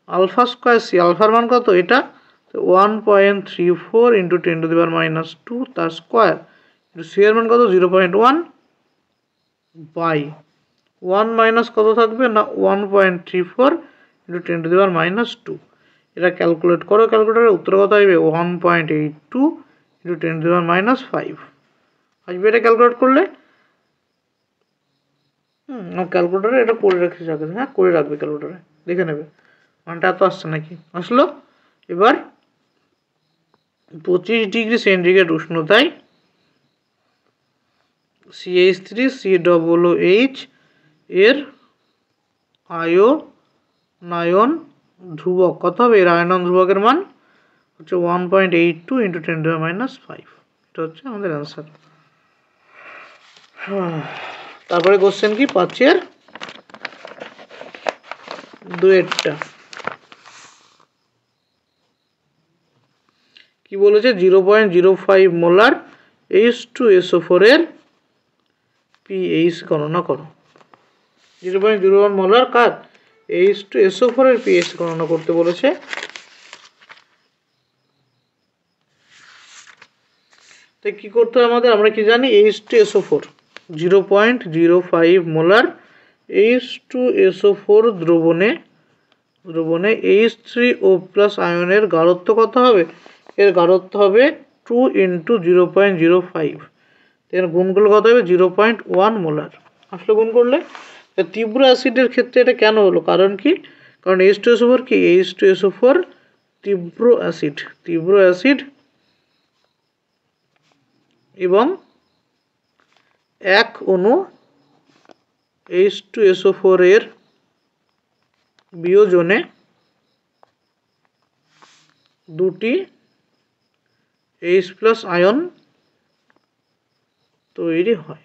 Alpha square C. আলফার মান কত? এটা 1.34 ইন্টু 10⁻² তার স্কোয়ার। সি এর মান কত? 0.1 বাই 1 মাইনাস কত থাকবে না 1.34 ইন্টু 10⁻²। এটা ক্যালকুলেট করো, ক্যালকুলেটারে উত্তর কত আসবে? 1.82 ইন্টু 10⁻5 আসবে। এটা ক্যালকুলেট করলে ক্যালকুলেটারে এটা করে রাখিস আগে। হ্যাঁ, করে রাখবে, ক্যালকুলেটারে দেখে নেবে মানটা এত আসছে নাকি। আসলো। এবার 25 ডিগ্রি সেন্টিগ্রেড উষ্ণতায় CH3COOH এর আয়নায়ন ধ্রুবক কত হবে? এর আয়নন ধ্রুবকের মান হচ্ছে 1.82 ইন্টু 10⁻5। এটা হচ্ছে আমাদের অ্যান্সার। তারপরে কোশ্চেন কি 5-এর 2-এরটা কি বলেছে? 0.05 মোলার H2SO4 এর পিএইচ গণনা করো। 0.01 মোলার কার H2SO4 এর pH গণনা করতে বলেছে। তো কি করতে হবে আমাদের, আমরা কি জানি H2SO4 0.05 মোলার H2SO4 দ্রবণে H3O+ আয়নের গাঢ়ত্ব কত হবে, এর গাঢ়ত্ব হবে 2 × 0.05, এর গুণ করলে কত হবে 0.1 মোলার। আসলে গুণ করলে তীব্র অ্যাসিডের ক্ষেত্রে এটা কেন হলো, কারণ কি, কারণ H2SO4 কি, H2SO4 তীব্র অ্যাসিড এবং এক অণু H2SO4 এর বিয়োজনে দুটি H+ আয়ন তৈরি হয়।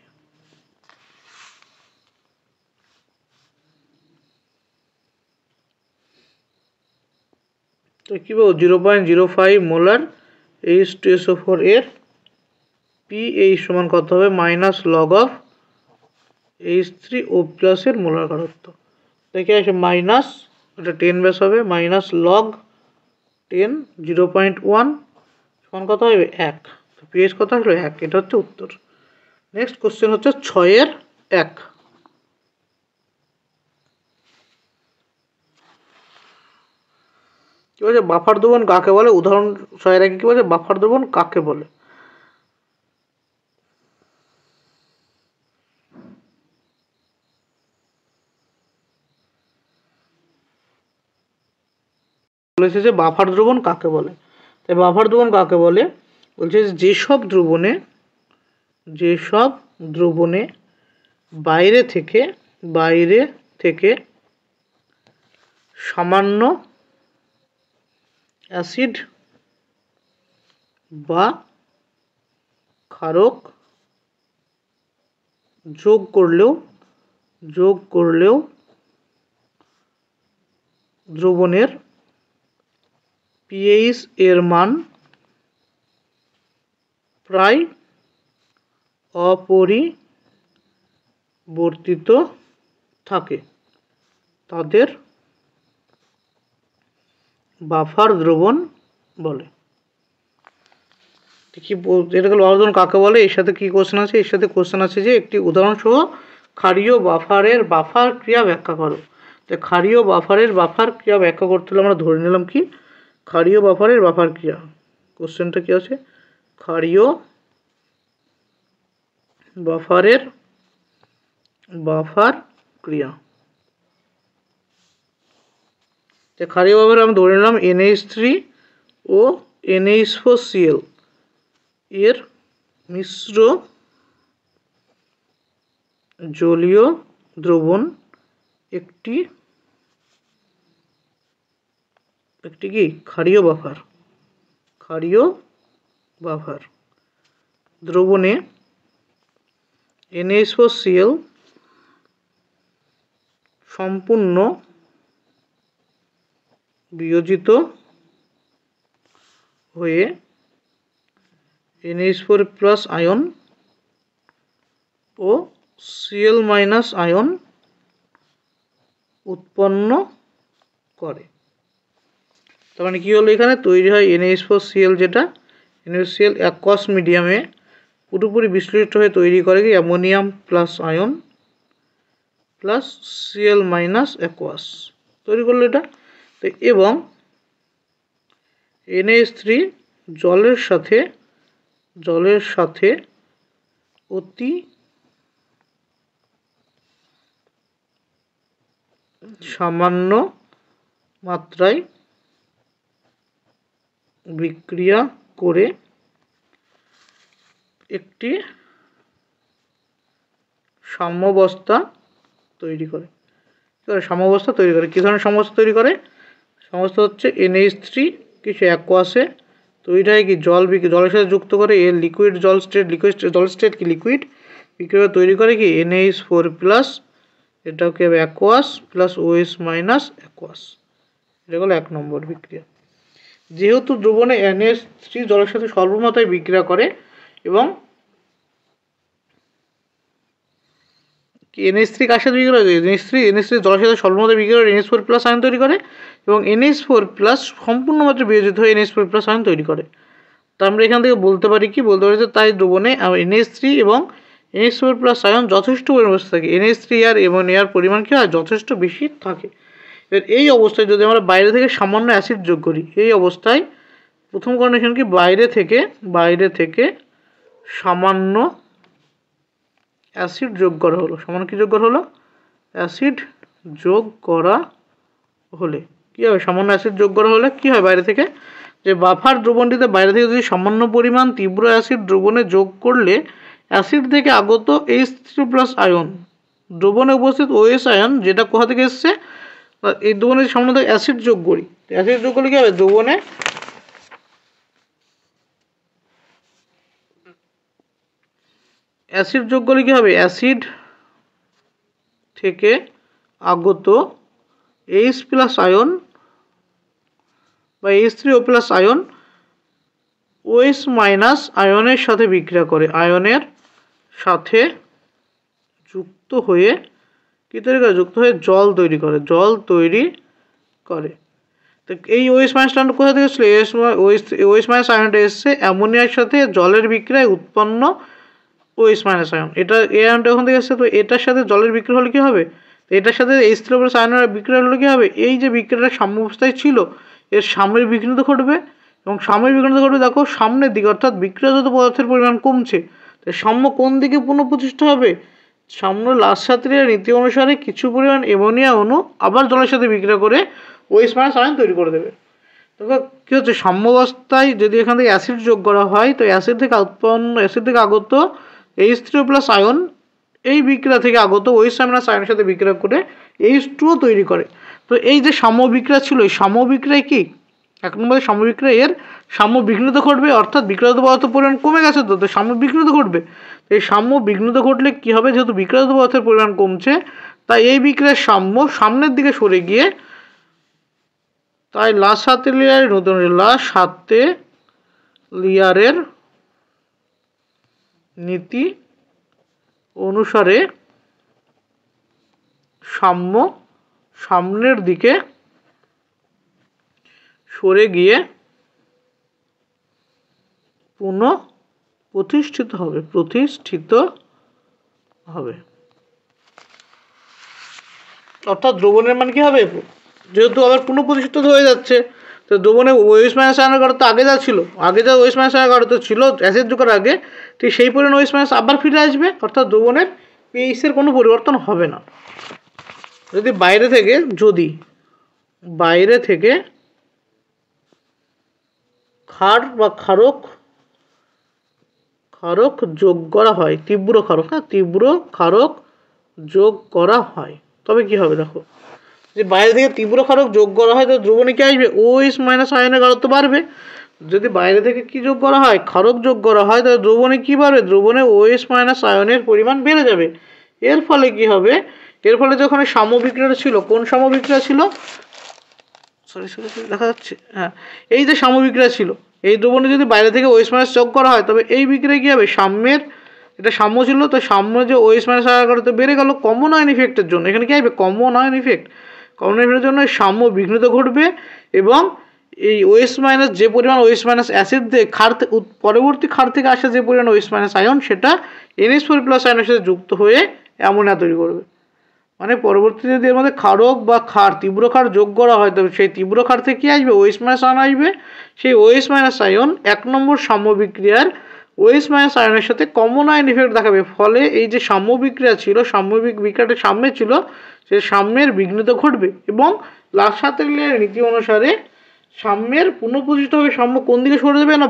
তো কি বলবো, 0.05 মোলার H2SO4 এর pH সমান কত হবে, -log of H3O+ এর মোলার গাঢ়ত্ব। দেখে আসে মাইনাস, এটা 10 বেস হবে, -log 10 0.1 সমান কত হবে 1, তো pH কত আসলো 1, এটা হচ্ছে উত্তর। নেক্সট কোশ্চেন হচ্ছে 6-এর 1। কি বলছে, বাফার দ্রবণ কাকে বলে, উদাহরণ 6-এর 1 কি বলছে, বাফার দ্রবণ কাকে বলে। বলেছে যে বাফার দ্রবণ কাকে বলে। তাই বাফার দ্রবণ কাকে বলে, বলছে যেসব দ্রবণে বাইরে থেকে সামান্য অ্যাসিড বা ক্ষারক যোগ করলেও দ্রবণের pH এর মান প্রায় অপরিবর্তিত থাকে, তাদের বাফার দ্রবণ বলে। কি এটা গেল বাফার দ্রবণ কাকে বলে। এর সাথে কি কোশ্চেন আছে, এর সাথে কোশ্চেন আছে যে একটি উদাহরণ সহ ক্ষারীয় বাফারের বাফার ক্রিয়া ব্যাখ্যা করো। তো ক্ষারীয় বাফারের বাফার ক্রিয়া ব্যাখ্যা করতে হলে আমরা ধরে নিলাম কি, ক্ষারীয় বাফারের বাফার ক্রিয়া, কোশ্চেনটা কি আছে, ক্ষারীয় বাফারের বাফার ক্রিয়া। ক্ষারীয় বাফারে আমরা ধরে নিলাম NH3 ও NH4Cl এর মিশ্র জলীয় দ্রবণ একটি কি ক্ষারীয় বাফার দ্রবণে NH4Cl সম্পূর্ণ বিয়োজিত হয়ে NH4+ আয়ন ও Cl- আয়ন উৎপন্ন করে। তার মানে কি হলো, এখানে তৈরি হয় NH4Cl, যেটা NH4Cl অ্যাকোয়াস মিডিয়ামে পুরোপুরি বিশ্লেষিত হয়ে তৈরি করে কি ammonium plus ion plus Cl- aqueous তৈরি করলো এটা। তো এবং NH3 জলের সাথে অতি সামান্য মাত্রায় বিক্রিয়া করে একটি সাম্যাবস্থা তৈরি করে। সাম্যাবস্থা তৈরি করে, কী ধরনের সাম্যাবস্থা তৈরি করে, সাম্যাবস্থা হচ্ছে NH3 কিছু অ্যাকোয়াসে তৈরি হয় কি জলের সাথে যুক্ত করে এর লিকুইড জল স্টেট কি লিকুইড বিক্রিয়া তৈরি করে কি NH4+, এটাকে অ্যাকোয়াস প্লাস OH- অ্যাকোয়াস, এটা হলো 1 নম্বর বিক্রিয়া। যেহেতু দ্রবণে NH3 জলের সাথে স্বল্পমাত্রায় বিক্রিয়া করে এবং NH3 কার সাথে বিক্রিয়া করে? NH3 জলের সাথে সর্বমোট বিক্রিয়া করে NH4+ আয়ন তৈরি করে এবং NH4+ সম্পূর্ণ মাত্রা বিয়োজিত হয়ে NH4+ আয়ন তৈরি করে। তো আমরা এখান থেকে বলতে পারি যে তাই দ্রবণে NH3 এবং NH4+ আয়ন যথেষ্ট পরিমাণ থাকে। NH3 আর অ্যামোনিয়ার পরিমাণ কি হয়? যথেষ্ট বেশি থাকে। এবার এই অবস্থায় যদি আমরা বাইরে থেকে সামান্য অ্যাসিড যোগ করি, এই অবস্থায় প্রথম কন্ডিশন কি, বাইরে থেকে সামান্য অ্যাসিড যোগ করা হলো। সামান্য কি যোগ করা হলো? অ্যাসিড যোগ করা হলে কী হবে? সামান্য অ্যাসিড যোগ করা হলে কী হয়? বাইরে থেকে যে বাফার দ্রবণটিতে বাইরে থেকে যদি সামান্য পরিমাণ তীব্র অ্যাসিড দ্রবণে যোগ করলে অ্যাসিড থেকে আগত H3+ আয়ন দ্রবণে উপস্থিত OH আয়ন, যেটা কোথা থেকে এসছে, এই দ্রবণে সামান্য অ্যাসিড যোগ করি, অ্যাসিড যোগ করলে কী হবে? দ্রবণে অ্যাসিড যোগ করলে কী হবে? অ্যাসিড থেকে আগত H+ আয়ন বা H3O+ আয়ন OH- আয়নের সাথে বিক্রিয়া করে, আয়নের সাথে যুক্ত হয়ে কী তৈরি করে? যুক্ত হয়ে জল তৈরি করে, তো এই OH- আয়নটা কোথা থেকে এসেছিল? OH- আয়নটা এসছে অ্যামোনিয়ার সাথে জলের বিক্রিয়ায় উৎপন্ন OH- আয়ন। এই আয়নটা ওখান থেকে এসছে, তো এটার সাথে জলের বিক্রিয়া হলে কী হবে? এটার সাথে H3+ আয়নের বিক্রিয়া হলে কী হবে? এই যে বিক্রিয়াটা সাম্য অবস্থায় ছিল, এর সামনের বিঘ্নিত ঘটবে এবং সামনের বিঘ্নিত ঘটবে দেখো সামনের দিকে, অর্থাৎ বিক্রিয়াজাত পদার্থের পরিমাণ কমছে। তো সাম্য কোন দিকে পুনঃপ্রতিষ্ঠা হবে? সাম্য লাসসাত্রিয়ার নীতি অনুসারে কিছু পরিমাণ অ্যামোনিয়া অণু আবার জলের সাথে বিক্রিয়া করে OH- আয়ন তৈরি করে দেবে। দেখো কী হচ্ছে? সাম্য অবস্থায় যদি এখান থেকে অ্যাসিড যোগ করা হয়, তো অ্যাসিড থেকে আগত H3+ আয়ন এই বিক্রিয়া থেকে আগত OH- আয়নের সাথে বিক্রিয়া করে H2O তৈরি করে। তো এই যে সাম্য বিক্রিয়া ছিল, এই সাম্য বিক্রিয়ায় কি, এক নম্বরে সাম্য বিক্রিয়া এর সাম্য বিঘ্নিত ঘটবে, অর্থাৎ বিক্রিয়াজাত পদার্থের পরিমাণ কমে গেছে, তো সাম্য বিঘ্নিত ঘটবে। এই সাম্য বিঘ্নিত ঘটলে কি হবে? যেহেতু বিক্রিয়াজাত পদার্থের পরিমাণ কমছে, তাই এই বিক্রিয়ার সাম্য সামনের দিকে সরে গিয়ে, তাই লাসসাত্রিয়ারের নীতি অনুসারে সাম্য সামনের দিকে সরে গিয়ে প্রতিষ্ঠিত হবে। অর্থাৎ দ্রবণের মান কি হবে? যেহেতু আবার পুনঃপ্রতিষ্ঠিত হয়ে যাচ্ছে, তো দ্রবণে OH- আয়নের ঘনত্ব আগে যা OH- আয়নের ঘনত্ব ছিল অ্যাসিড যোগ করার আগে, ঠিক সেই পরিমাণ OH- আবার ফিরে আসবে, অর্থাৎ দ্রবণের pH-এর কোনো পরিবর্তন হবে না। যদি বাইরে থেকে ক্ষার বা ক্ষারক যোগ করা হয়, তীব্র ক্ষারক যোগ করা হয়, তবে কি হবে? দেখো যে বাইরে থেকে তীব্র ক্ষারক যোগ করা হয়, তো দ্রবণে কি আসবে? OH- আয়নের ঘনত্ব বাড়বে। যদি বাইরে থেকে কি যোগ করা হয়? ক্ষারক যোগ করা হয়, তাহলে দ্রবণে কি বাড়বে? দ্রবণে OH- আয়নের পরিমাণ বেড়ে যাবে। এর ফলে কি হবে? এর ফলে যখন সাম্য বিক্রিয়াটা ছিল, কোন সাম্য বিক্রিয়া ছিল? দেখা যাচ্ছে, হ্যাঁ, এই যে সাম্য বিক্রিয়া ছিল, এই দ্রবণে যদি বাইরে থেকে OH- যোগ করা হয়, তবে এই বিক্রিয়া কি হবে? এটা সাম্য ছিল, তো সাম্য যে OH- আয়ন ঘনত্ব বেড়ে গেল কমন আয়ন ইফেক্টের জন্য। এখানে কি আসবে? কমন আয়ন ইফেক্টের জন্য সাম্য বিঘ্নিত ঘটবে এবং এই OH- যে পরিমাণ OH- অ্যাসিড দিয়ে পরবর্তী ক্ষার থেকে আসা যে পরিমাণ OH- আয়ন, সেটা NH4+ আয়নের সাথে যুক্ত হয়ে অ্যামোনিয়া তৈরি করবে। মানে পরবর্তীতে যদি এর মধ্যে ক্ষারক বা তীব্র ক্ষার যোগ করা হয়, তবে সেই তীব্র ক্ষার থেকে কী আসবে? OH- আয়ন আসবে। সেই OH- আয়ন 1 নম্বর সাম্য বিক্রিয়ার OH- আয়নের সাথে কমন আয়ন ইফেক্ট দেখাবে। ফলে এই যে সাম্য বিক্রিয়া ছিল, সাম্যবিক বিক্রিয়াটা সাম্যে ছিল, সেই সাম্যের বিঘ্নিত ঘটবে এবং লাসসাত্রিয়ারের নীতি অনুসারে সাম্যের পুনঃপ্রতিষ্ঠিত হবে। সাম্য কোন দিকে সরে যাবে না?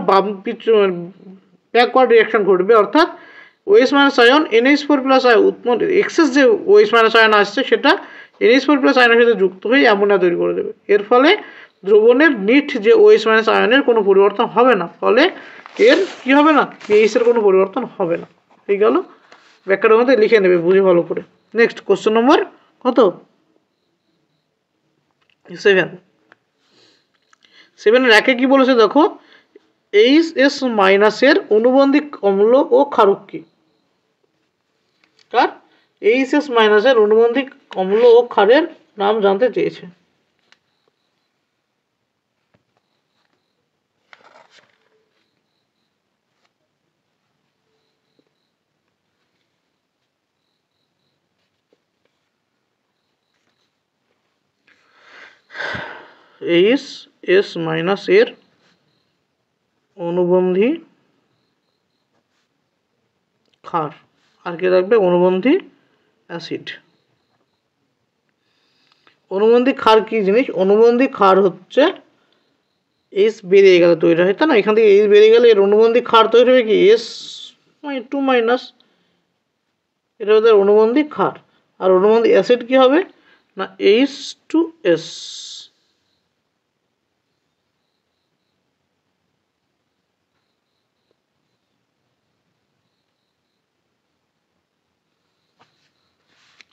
ব্যাকওয়ার্ড রিয়াকশন ঘটবে, অর্থাৎ OH- আয়ন NH4+ আয়ন উৎপন্ন এক্সেস যে OH- আয়ন আসছে, সেটা NH4+ আয়নের সাথে যুক্ত হয়ে অ্যামোনিয়া তৈরি করে দেবে। এর ফলে দ্রবণের নিট যে OH- আয়নের কোনো পরিবর্তন হবে না, ফলে এর কি হবে না? pH-এর কোনো পরিবর্তন হবে না। ঠিক গেল? ব্যাখ্যাটার মধ্যে লিখে নেবে বুঝে ভালো করে। নেক্সট কোশ্চেন নম্বর কত? 7 এর একে কি বলেছে দেখো, H- এর অনুবন্ধী অম্ল ও ক্ষারক কি? কার? এইচএস মাইনাসের অনুবন্ধী অম্ল ও ক্ষারের নাম জানতে চেয়েছে। এইচএস মাইনাস এর অনুবন্ধী ক্ষার, আর কি থাকবে অনুবন্ধী অ্যাসিড। অনুবন্ধী ক্ষার কি জিনিস? অনুবন্ধী ক্ষার হচ্ছে এস বেরিয়ে গেলে তৈরি হয়, তাই না? এখান থেকে এস বেরিয়ে গেলে এর অনুবন্ধী ক্ষার তৈরি হবে কি এস টু মাইনাস, এটা হচ্ছে অনুবন্ধী ক্ষার। আর অনুবন্ধী অ্যাসিড কি হবে না H two S.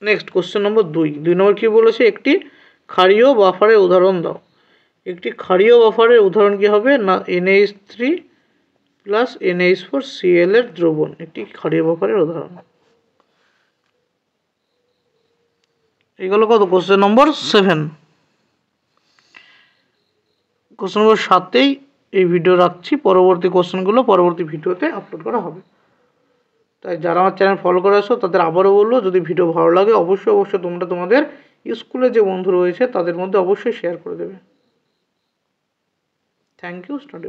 Next question number 2 number কি বলেছে? একটি ক্ষারীয় বাফারের উদাহরণ দাও। একটি ক্ষারীয় বাফারের উদাহরণ কি হবে না NH3 প্লাস NH4Cl এর দ্রবণ একটি ক্ষারীয় বাফারের উদাহরণ। এগুলো কত? Question number 7। কোশ্চেন নম্বর 7-এই এই ভিডিও রাখছি, পরবর্তী কোশ্চেনগুলো পরবর্তী ভিডিওতে আপলোড করা হবে। তাই যারা আমার চ্যানেল ফলো করে আসো তাদের আবারও বলবো, যদি ভিডিও ভালো লাগে অবশ্যই তোমরা তোমাদের স্কুলে যে বন্ধু রয়েছে তাদের মধ্যে অবশ্যই শেয়ার করে দেবে। Thank you, study.